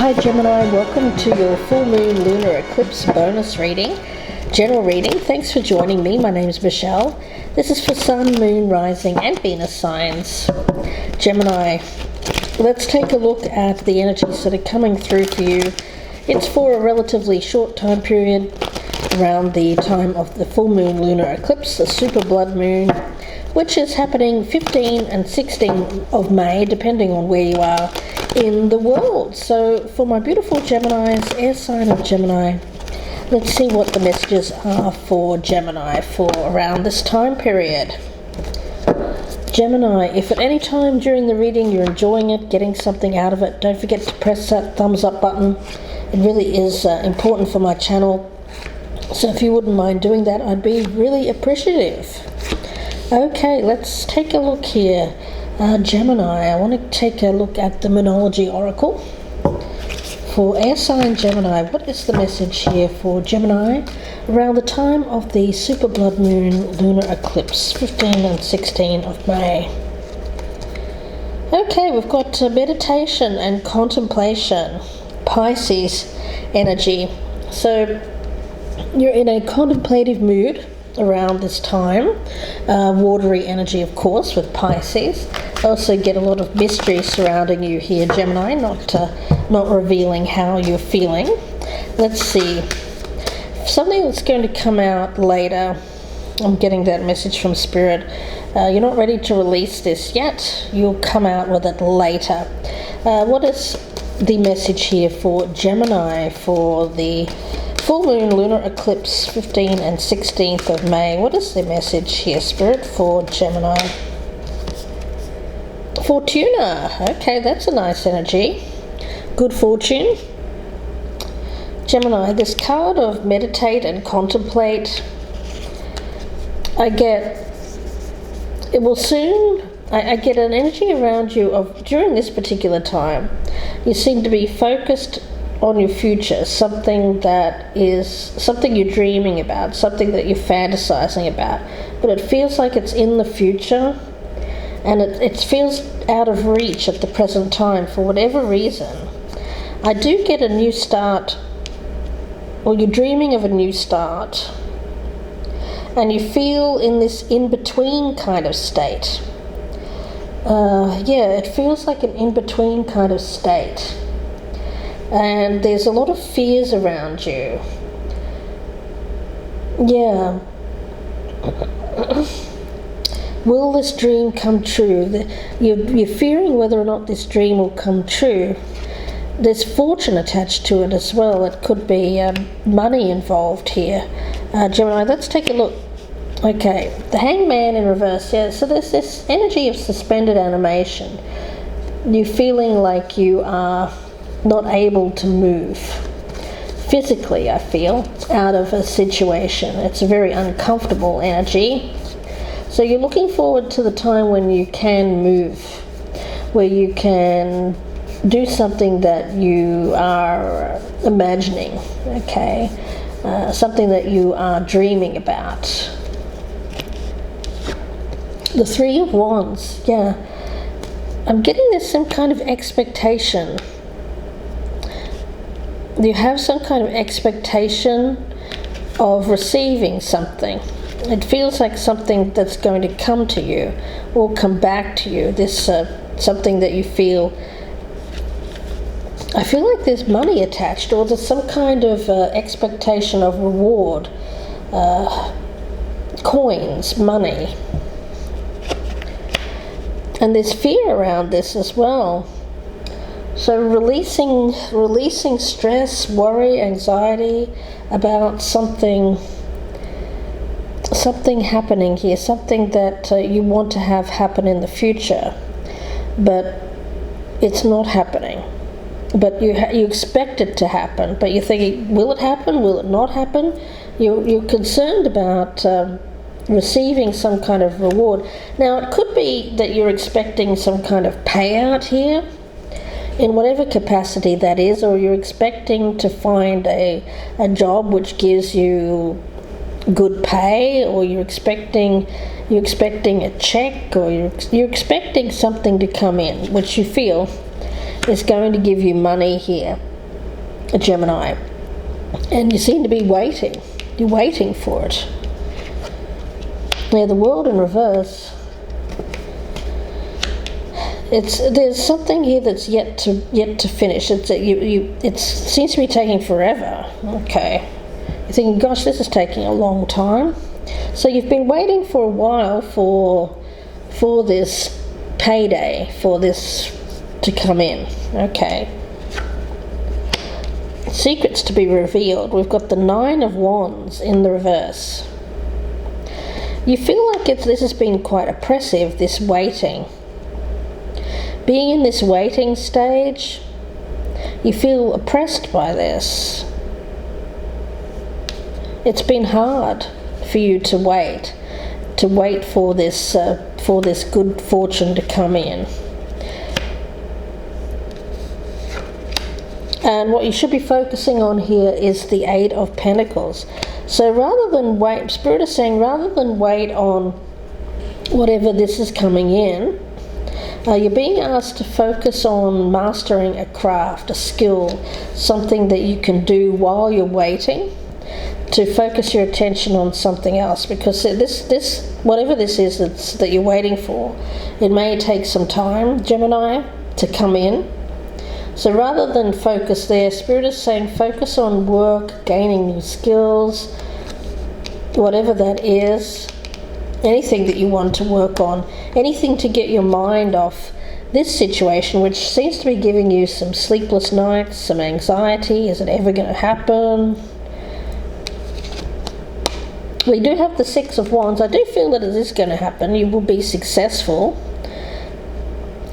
Hi Gemini, welcome to your full moon lunar eclipse bonus reading, general reading. Thanks for joining me. My name is Michelle. This is for Sun, Moon, Rising and Venus signs. Gemini, let's take a look at the energies that are coming through for you. It's for a relatively short time period around the time of the full moon lunar eclipse, the super blood moon, which is happening 15 and 16 of May, depending on where you are in the world. So for my beautiful Geminis, air sign of Gemini, let's see what the messages are for Gemini for around this time period. Gemini, if at any time during the reading you're enjoying it, getting something out of it, don't forget to press that thumbs up button. It really is important for my channel. So if you wouldn't mind doing that, I'd be really appreciative. Okay, let's take a look here. Gemini, I want to take a look at the Moonology Oracle. For air sign Gemini, what is the message here for Gemini around the time of the super blood moon lunar eclipse, 15 and 16 of May? Okay, we've got meditation and contemplation, Pisces energy. So you're in a contemplative mood around this time, watery energy of course with Pisces. Also get a lot of mystery surrounding you here, Gemini, not revealing how you're feeling. Let's see, something that's going to come out later. I'm getting that message from Spirit. You're not ready to release this yet. You'll come out with it later. What is the message here for Gemini for the full moon lunar eclipse 15 and 16th of May? What is the message here, Spirit, for Gemini? Fortuna. Okay, that's a nice energy. Good fortune. Gemini, this card of meditate and contemplate, I get an energy around you of during this particular time. You seem to be focused on your future, something you're dreaming about, something that you're fantasizing about, but it feels like it's in the future, and it feels out of reach at the present time for whatever reason. I do get a new start, or you're dreaming of a new start, and you feel in this in-between kind of state. It feels like an in-between kind of state. And there's a lot of fears around you. Yeah. Will this dream come true? You're fearing whether or not this dream will come true. There's fortune attached to it as well. It could be money involved here. Gemini, let's take a look. Okay, the Hangman in reverse. Yeah, so there's this energy of suspended animation. You're feeling like you are not able to move physically, I feel, out of a situation. It's a very uncomfortable energy. So you're looking forward to the time when you can move, where you can do something that you are imagining, okay? Something that you are dreaming about. The Three of Wands, yeah. I'm getting this some kind of expectation. You have some kind of expectation of receiving something. It feels like something that's going to come to you or come back to you. This something that you feel. I feel like there's money attached, or there's some kind of expectation of reward. Coins, money. And there's fear around this as well. So releasing stress, worry, anxiety about something happening here, something that you want to have happen in the future, but it's not happening. But you expect it to happen, but you're thinking, will it happen? Will it not happen? You're concerned about receiving some kind of reward. Now, it could be that you're expecting some kind of payout here, in whatever capacity that is, or you're expecting to find a job which gives you good pay, or you're expecting a check, or you're expecting something to come in which you feel is going to give you money here. a Gemini, and you seem to be waiting. You're waiting for it. Now the world in reverse, there's something here that's yet to finish. It seems to be taking forever. Okay, you're thinking, gosh, this is taking a long time. So you've been waiting for a while for this payday, for this to come in. Okay. Secrets to be revealed. We've got the 9 of Wands in the reverse. You feel like this has been quite oppressive, this waiting. Being in this waiting stage, you feel oppressed by this. It's been hard for you to wait for this good fortune to come in. And what you should be focusing on here is the 8 of Pentacles. So rather than wait, Spirit is saying, rather than wait on whatever this is coming in, you're being asked to focus on mastering a craft, a skill, something that you can do while you're waiting, to focus your attention on something else, because this whatever this is that you're waiting for, it may take some time, Gemini, to come in. So rather than focus there, Spirit is saying focus on work, gaining new skills, whatever that is, anything that you want to work on, anything to get your mind off this situation, which seems to be giving you some sleepless nights, some anxiety. Is it ever going to happen? We do have the 6 of Wands. I do feel that it is going to happen. You will be successful.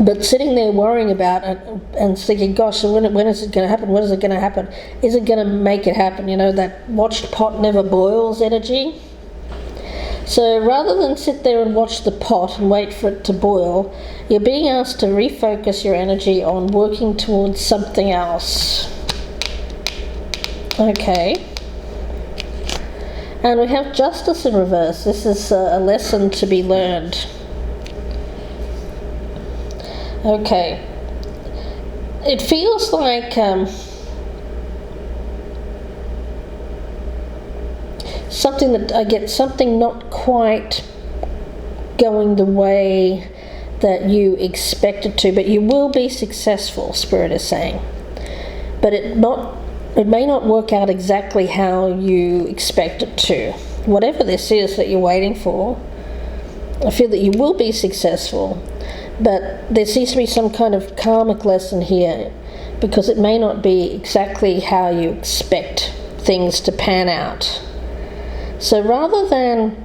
But sitting there worrying about it and thinking, gosh, when is it going to happen? When is it going to happen? Is it going to make it happen? You know, that watched pot never boils energy. So rather than sit there and watch the pot and wait for it to boil, you're being asked to refocus your energy on working towards something else. Okay. And we have Justice in reverse. This is a lesson to be learned. Okay. It feels like something that I get, something not quite going the way that you expect it to, but you will be successful, Spirit is saying. But it may not work out exactly how you expect it to. Whatever this is that you're waiting for, I feel that you will be successful, but there seems to be some kind of karmic lesson here, because it may not be exactly how you expect things to pan out. So rather than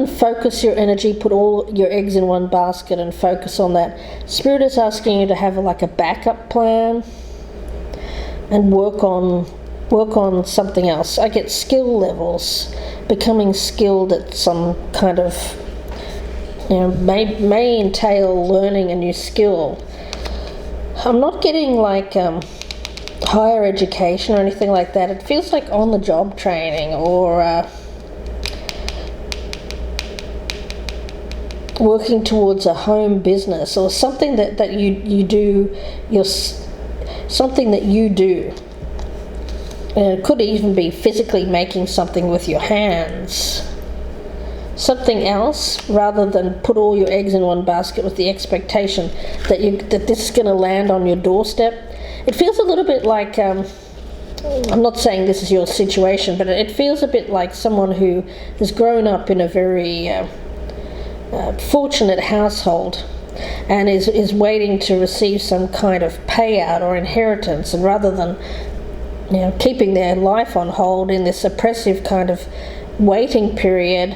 focus your energy, put all your eggs in one basket and focus on that, Spirit is asking you to have like a backup plan and work on something else. I get skill levels, becoming skilled at some kind of, may entail learning a new skill. I'm not getting like higher education or anything like that. It feels like on-the-job training, or working towards a home business, or something that you do, something that you do. And it could even be physically making something with your hands. Something else, rather than put all your eggs in one basket with the expectation that this is going to land on your doorstep. It feels a little bit like, I'm not saying this is your situation, but it feels a bit like someone who has grown up in a very fortunate household and is waiting to receive some kind of payout or inheritance, and rather than keeping their life on hold in this oppressive kind of waiting period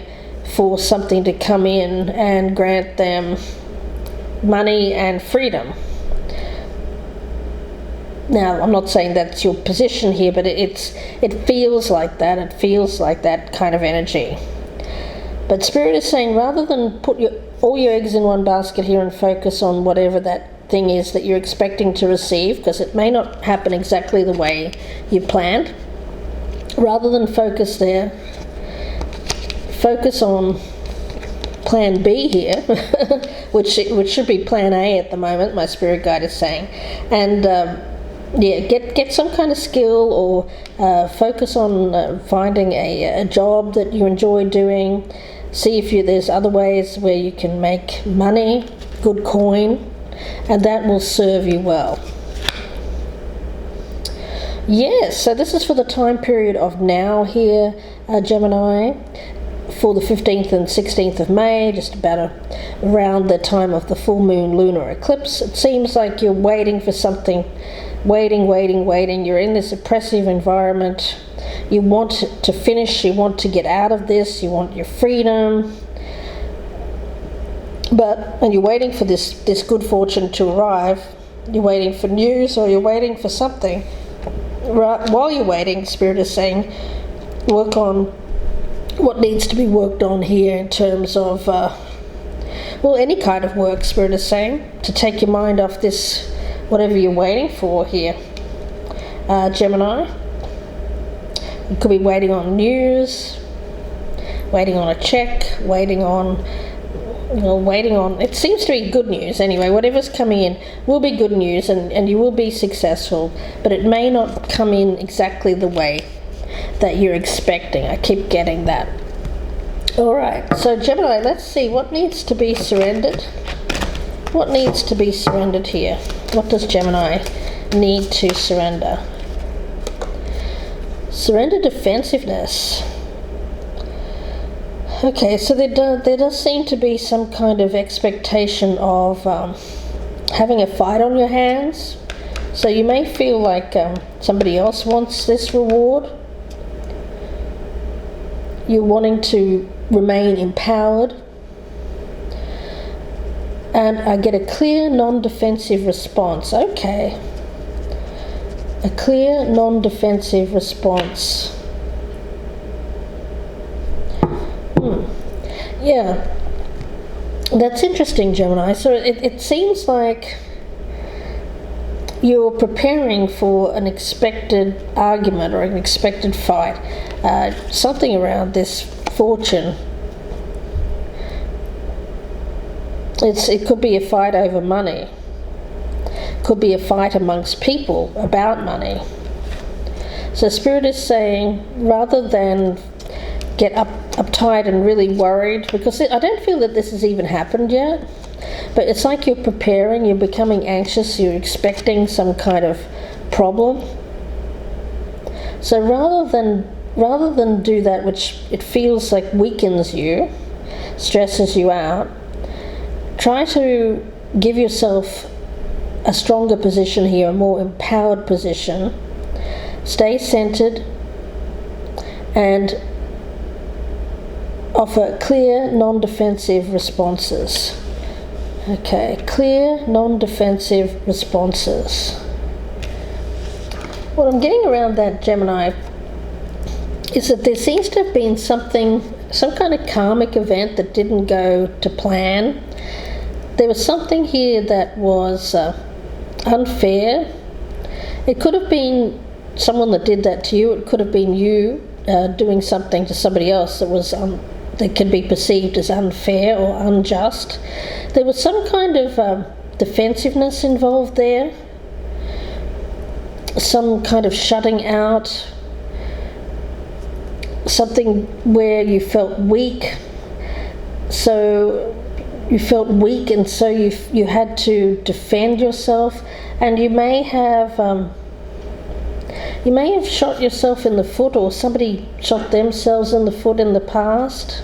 for something to come in and grant them money and freedom. Now, I'm not saying that's your position here, but it feels like that. It feels like that kind of energy. But Spirit is saying, rather than put all your eggs in one basket here and focus on whatever that thing is that you're expecting to receive, because it may not happen exactly the way you planned, rather than focus there, focus on plan B here, which should be plan A at the moment, my spirit guide is saying. And yeah, get some kind of skill, or focus on finding a job that you enjoy doing. See if there's other ways where you can make money, good coin, and that will serve you well. Yes, so this is for the time period of now here, Gemini, for the 15th and 16th of May, just about around the time of the full moon lunar eclipse. It seems like you're waiting for something, waiting. You're in this oppressive environment. You want to finish, you want to get out of this, you want your freedom. And you're waiting for this good fortune to arrive. You're waiting for news, or you're waiting for something. Right, while you're waiting, Spirit is saying, work on what needs to be worked on here in terms of, any kind of work, Spirit is saying, to take your mind off this, whatever you're waiting for here, Gemini. You could be waiting on news, waiting on a check, waiting on, it seems to be good news anyway. Whatever's coming in will be good news, and you will be successful, but it may not come in exactly the way that you're expecting. I keep getting that. Alright, so Gemini, let's see what needs to be surrendered. What needs to be surrendered here? What does Gemini need to surrender? Surrender defensiveness. Okay, so there does seem to be some kind of expectation of having a fight on your hands. So you may feel like somebody else wants this reward. You're wanting to remain empowered. And I get a clear, non-defensive response. Okay. A clear, non-defensive response. Yeah, that's interesting, Gemini. So it seems like you're preparing for an expected argument or an expected fight, something around this fortune. It could be a fight over money. Could be a fight amongst people about money. So Spirit is saying, rather than get uptight and really worried, because I don't feel that this has even happened yet, but it's like you're preparing, you're becoming anxious, you're expecting some kind of problem. So rather than do that, which it feels like weakens you, stresses you out, try to give yourself a stronger position here, a more empowered position. Stay centered and offer clear, non-defensive responses. Okay, clear, non-defensive responses. What I'm getting around that, Gemini, is that there seems to have been some kind of karmic event that didn't go to plan. There was something here that was unfair. It could have been someone that did that to you. It could have been you doing something to somebody else that was that could be perceived as unfair or unjust. There was some kind of defensiveness involved there, some kind of shutting out, something where you felt weak. So you felt weak, and so you had to defend yourself, and you may have shot yourself in the foot, or somebody shot themselves in the foot in the past.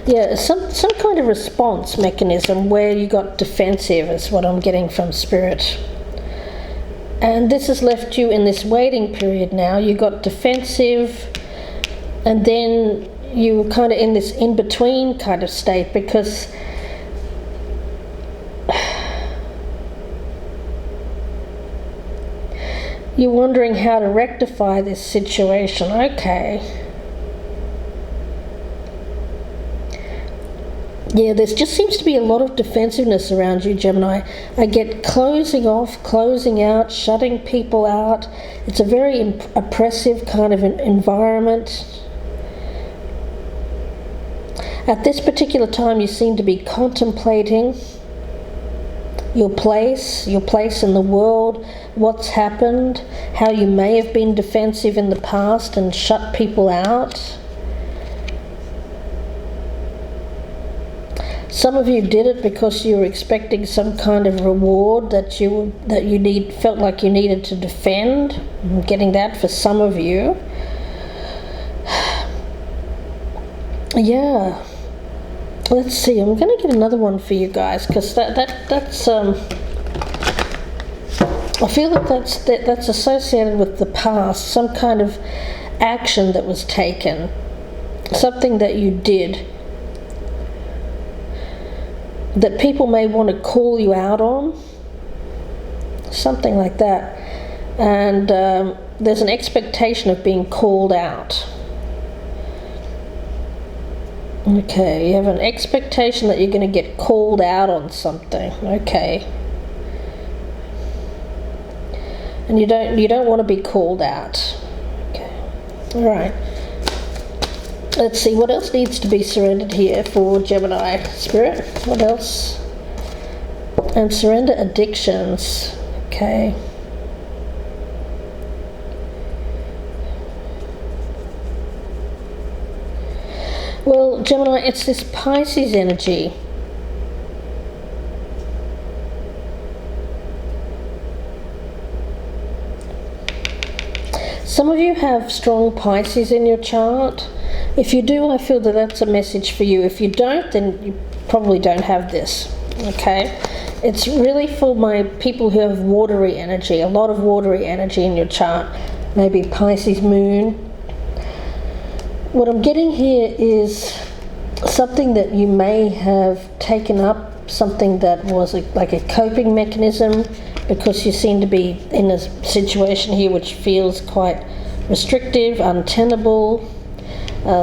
Yeah, some kind of response mechanism where you got defensive is what I'm getting from Spirit. And this has left you in this waiting period now. You got defensive, and then you were kind of in this in-between kind of state, because you're wondering how to rectify this situation. Okay. Yeah, there just seems to be a lot of defensiveness around you, Gemini. I get closing off, closing out, shutting people out. It's a very oppressive kind of an environment. At this particular time, you seem to be contemplating your place in the world, what's happened, how you may have been defensive in the past and shut people out. Some of you did it because you were expecting some kind of reward that you felt like you needed to defend. I'm getting that for some of you. Yeah. Let's see. I'm going to get another one for you guys, because that's I feel that that's associated with the past, some kind of action that was taken, something that you did that people may want to call you out on, something like that. And there's an expectation of being called out. Okay, you have an expectation that you're going to get called out on something. Okay. And you don't want to be called out. Okay. All right. Let's see, what else needs to be surrendered here for Gemini Spirit? What else? And surrender addictions. Okay. Well, Gemini, it's this Pisces energy. Some of you have strong Pisces in your chart. If you do, I feel that that's a message for you. If you don't, then you probably don't have this. Okay? It's really for my people who have watery energy, a lot of watery energy in your chart. Maybe Pisces moon. What I'm getting here is something that you may have taken up, something that was like a coping mechanism, because you seem to be in a situation here which feels quite restrictive, untenable,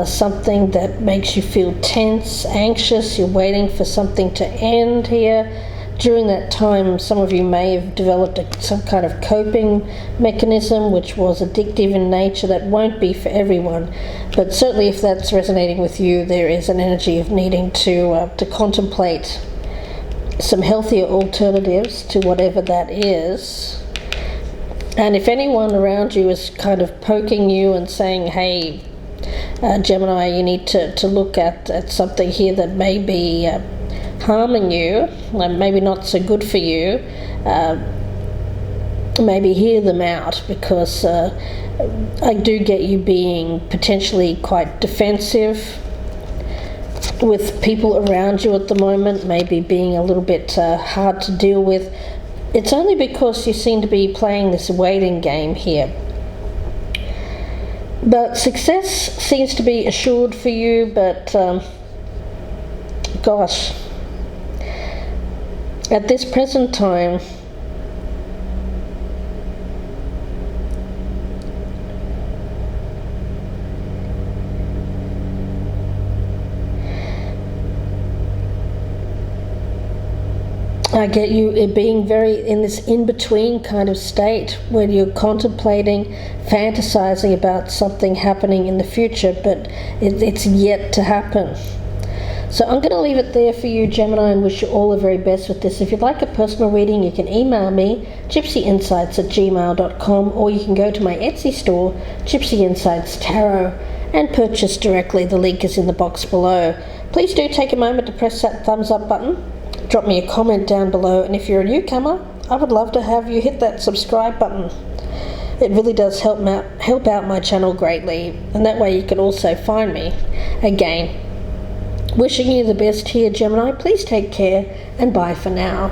something that makes you feel tense, anxious. You're waiting for something to end here. During that time, some of you may have developed some kind of coping mechanism which was addictive in nature. That won't be for everyone, but certainly if that's resonating with you, there is an energy of needing to contemplate some healthier alternatives to whatever that is. And if anyone around you is kind of poking you and saying, hey, Gemini, you need to look at something here that may be harming you, maybe not so good for you, maybe hear them out, because I do get you being potentially quite defensive with people around you at the moment, maybe being a little bit hard to deal with. It's only because you seem to be playing this waiting game here. But success seems to be assured for you, but gosh, at this present time, I get you being very in this in-between kind of state where you're contemplating, fantasizing about something happening in the future, but it's yet to happen. So I'm going to leave it there for you, Gemini, and wish you all the very best with this. If you'd like a personal reading, you can email me, gypsyinsights@gmail.com, or you can go to my Etsy store, Gypsy Insights Tarot, and purchase directly. The link is in the box below. Please do take a moment to press that thumbs up button. Drop me a comment down below, and if you're a newcomer, I would love to have you hit that subscribe button. It really does help out my channel greatly, and that way you can also find me. Again, wishing you the best here, Gemini. Please take care, and bye for now.